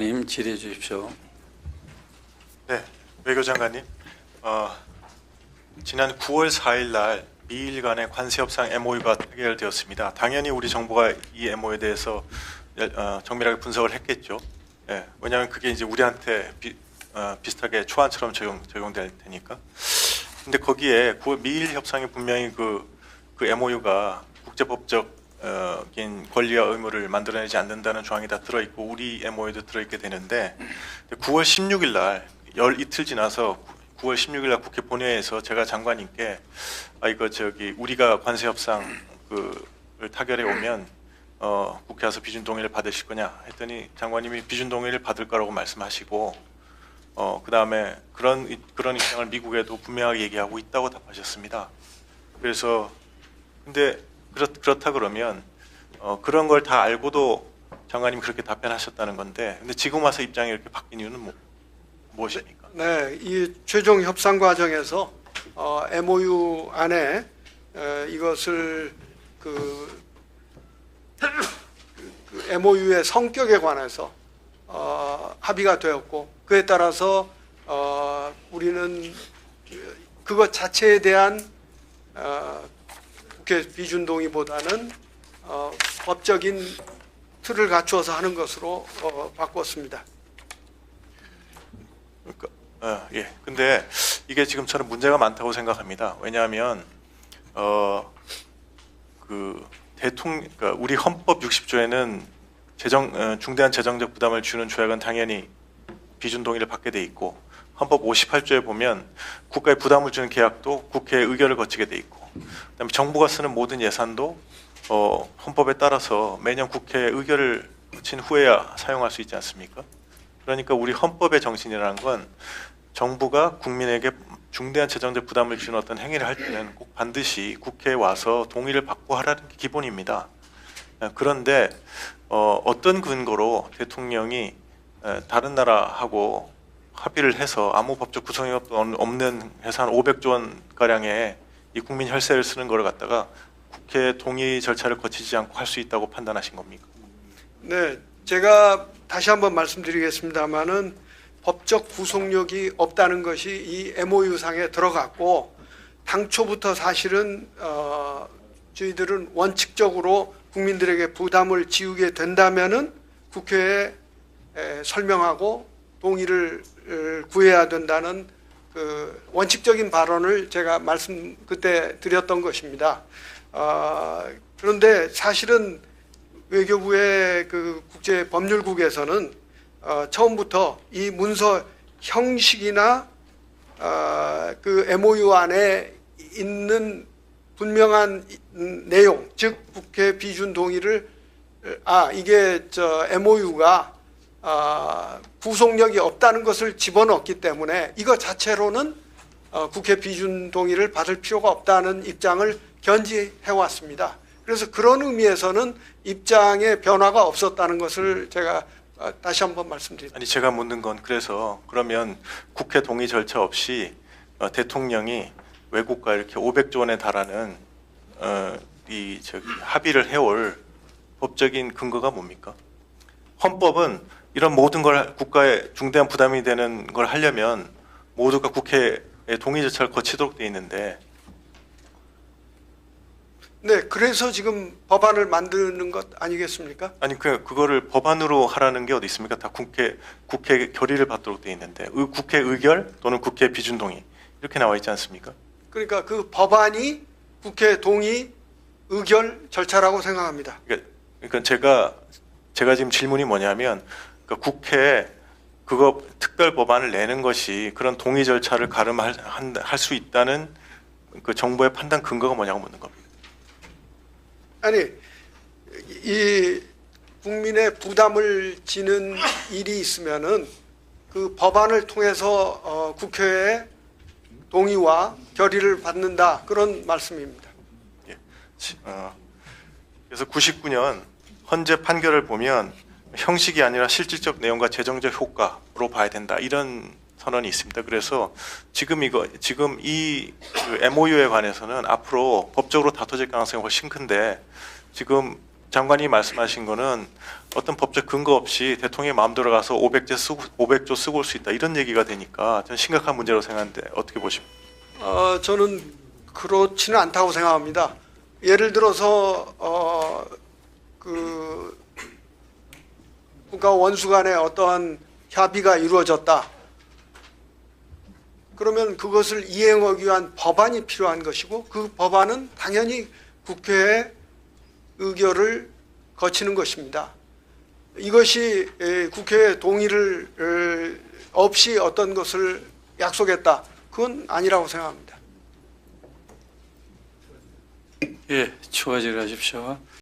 님 질의해 주십시오. 네, 외교장관님, 지난 9월 4일 날 미일 간의 관세 협상 MOU가 타결되었습니다. 당연히 우리 정부가 이 MOU에 대해서 정밀하게 분석을 했겠죠. 예, 왜냐하면 그게 이제 우리한테 비슷하게 초안처럼 적용될 테니까. 근데 거기에 미일 협상에 분명히 그 MOU가 국제법적 권리와 의무를 만들어내지 않는다는 조항이 다 들어있고 우리 MOU에도 들어있게 되는데 9월 16일 날 이틀 지나서 9월 16일 날 국회 본회의에서 제가 장관님께 우리가 관세 협상 를 타결해 오면 국회 와서 비준 동의를 받으실 거냐 했더니 장관님이 비준 동의를 받을 거라고 말씀하시고 그다음에 그런 입장을 미국에도 분명하게 얘기하고 있다고 답하셨습니다. 그래서 근데 그렇다 그러면 그런 걸 다 알고도 장관님 그렇게 답변하셨다는 건데, 근데 지금 와서 입장이 이렇게 바뀐 이유는 무엇입니까? 네, 이 최종 협상 과정에서 MOU 안에 이것을 그 MOU의 성격에 관해서 합의가 되었고, 그에 따라서 우리는 그것 자체에 대한 국회 비준 동의보다는 법적인 틀을 갖추어서 하는 것으로 바꿨습니다. 그러니까, 예. 근데 이게 지금 저는 문제가 많다고 생각합니다. 왜냐하면 그러니까 우리 헌법 60조에는 중대한 재정적 부담을 주는 조약은 당연히 비준 동의를 받게 돼 있고, 헌법 58조에 보면 국가에 부담을 주는 계약도 국회의 의결을 거치게 돼 있고, 그다음에 정부가 쓰는 모든 예산도 헌법에 따라서 매년 국회의 의결을 거친 후에야 사용할 수 있지 않습니까? 그러니까 우리 헌법의 정신이라는 건 정부가 국민에게 중대한 재정적 부담을 주는 어떤 행위를 할 때는 꼭 반드시 국회에 와서 동의를 받고 하라는 게 기본입니다. 그런데 어떤 근거로 대통령이 다른 나라하고 합의를 해서 아무 법적 구성이 없는 해서 한 500조 원 가량의 이 국민 혈세를 쓰는 거를 갖다가 국회 동의 절차를 거치지 않고 할 수 있다고 판단하신 겁니까? 네, 제가 다시 한번 말씀드리겠습니다만은 법적 구속력이 없다는 것이 이 MOU 상에 들어갔고, 당초부터 사실은 저희들은 원칙적으로 국민들에게 부담을 지우게 된다면은 국회에 설명하고 동의를 구해야 된다는 그 원칙적인 발언을 제가 그때 드렸던 것입니다. 그런데 사실은 외교부의 그 국제법률국에서는 처음부터 이 문서 형식이나 그 MOU 안에 있는 분명한 내용, 즉 국회 비준 동의를 이게 MOU가 구속력이 없다는 것을 집어넣었기 때문에 이거 자체로는 국회 비준 동의를 받을 필요가 없다는 입장을 견지해 왔습니다. 그래서 그런 의미에서는 입장의 변화가 없었다는 것을 제가 다시 한번 말씀드립니다. 아니, 제가 묻는 건 그래서 그러면 국회 동의 절차 없이 대통령이 외국과 이렇게 500조 원에 달하는 합의를 해올 법적인 근거가 뭡니까? 헌법은 이런 모든 걸 국가에 중대한 부담이 되는 걸 하려면 모두가 국회의 동의 절차를 거치도록 돼 있는데. 네, 그래서 지금 법안을 만드는 것 아니겠습니까? 아니, 그거를 법안으로 하라는 게 어디 있습니까? 다 국회 결의를 받도록 돼 있는데 국회 의결 또는 국회 비준 동의 이렇게 나와 있지 않습니까? 그러니까 그 법안이 국회 동의 의결 절차라고 생각합니다. 그러니까 제가 지금 질문이 뭐냐면, 그러니까 국회에 그거 특별 법안을 내는 것이 그런 동의 절차를 가름할 수 있다는 그 정부의 판단 근거가 뭐냐고 묻는 겁니다. 아니, 이 국민의 부담을 지는 일이 있으면은 그 법안을 통해서 국회의 동의와 결의를 받는다, 그런 말씀입니다. 예. 그래서 99년 헌재 판결을 보면 형식이 아니라 실질적 내용과 재정적 효과로 봐야 된다, 이런 선언이 있습니다. 그래서 지금 이 MOU에 관해서는 앞으로 법적으로 다퉈질 가능성이 훨씬 큰데, 지금 장관이 말씀하신 거는 어떤 법적 근거 없이 대통령의 마음대로 가서 500조 쓰고 올 수 있다 이런 얘기가 되니까 저는 심각한 문제라고 생각하는데 어떻게 보십니까? 저는 그렇지는 않다고 생각합니다. 예를 들어서 그 국가 원수 간에 어떠한 협의가 이루어졌다. 그러면 그것을 이행하기 위한 법안이 필요한 것이고 그 법안은 당연히 국회의 의결을 거치는 것입니다. 이것이 국회의 동의를 없이 어떤 것을 약속했다. 그건 아니라고 생각합니다. 예, 추가 질의하십시오.